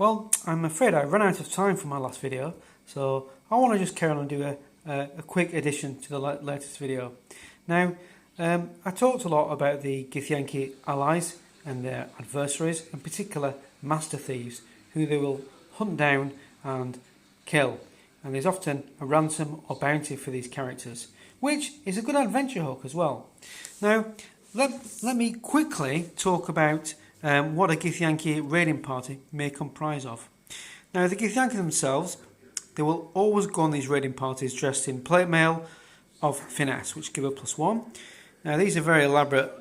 Well, I'm afraid I ran out of time for my last video, so I want to just carry on and do a quick addition to the latest video. Now, I talked a lot about the Githyanki allies and their adversaries, in particular master thieves, who they will hunt down and kill. And there's often a ransom or bounty for these characters, which is a good adventure hook as well. Now, let me quickly talk about what a Githyanki Raiding Party may comprise of. Now, the Githyanki themselves, they will always go on these raiding parties dressed in plate mail of finesse, which give a +1. Now, these are very elaborate.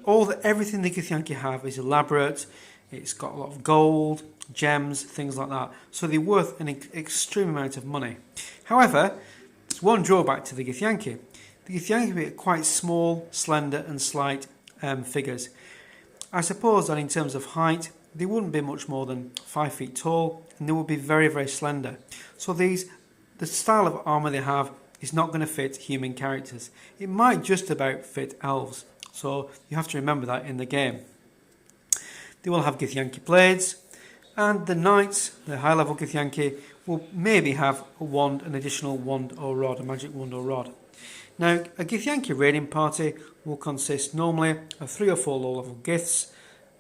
Everything the Githyanki have is elaborate. It's got a lot of gold, gems, things like that. So they're worth an extreme amount of money. However, there's one drawback to the Githyanki. The Githyanki are quite small, slender and slight figures. I suppose that in terms of height, they wouldn't be much more than 5 feet tall, and they would be very, very slender. So the style of armour they have is not going to fit human characters. It might just about fit elves, so you have to remember that in the game. They will have Githyanki blades, and the knights, the high level Githyanki, will maybe have a wand, an additional wand or rod, a magic wand or rod. Now, a Githyanki raiding party will consist normally of 3 or 4 low level Giths,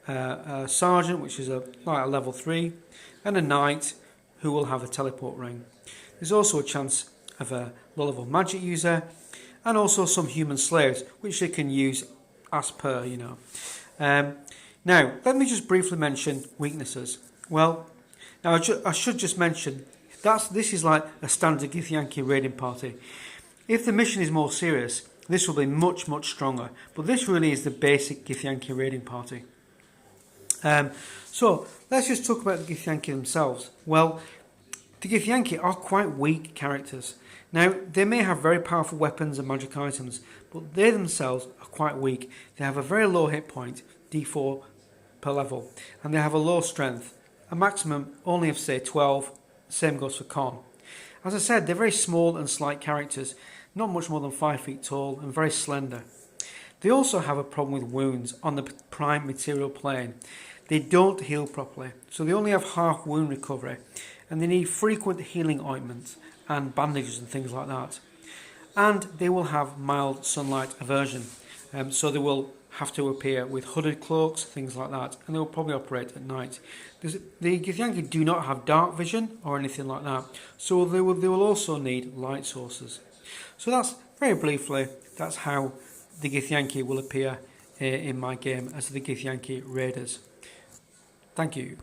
a sergeant, which is like a level 3, and a knight who will have a teleport ring. There's also a chance of a low level magic user, and also some human slaves, which they can use as per, Now, let me just briefly mention weaknesses. Well, now I should just mention this is like a standard Githyanki raiding party. If the mission is more serious, this will be much, much stronger. But this really is the basic Githyanki raiding party. So let's just talk about the Githyanki themselves. Well, the Githyanki are quite weak characters. Now, they may have very powerful weapons and magic items, but they themselves are quite weak. They have a very low hit point, D4 per level, and they have a low strength, a maximum only of say 12. Same goes for con. As I said, they're very small and slight characters, not much more than 5 feet tall and very slender. They also have a problem with wounds on the prime material plane. They don't heal properly, so they only have half wound recovery, and they need frequent healing ointments and bandages and things like that. And they will have mild sunlight aversion, so they will have to appear with hooded cloaks, things like that, and they will probably operate at night. The Githyanki do not have dark vision or anything like that, so they will also need light sources. So that's, very briefly, that's how the Githyanki will appear in my game as the Githyanki Raiders. Thank you.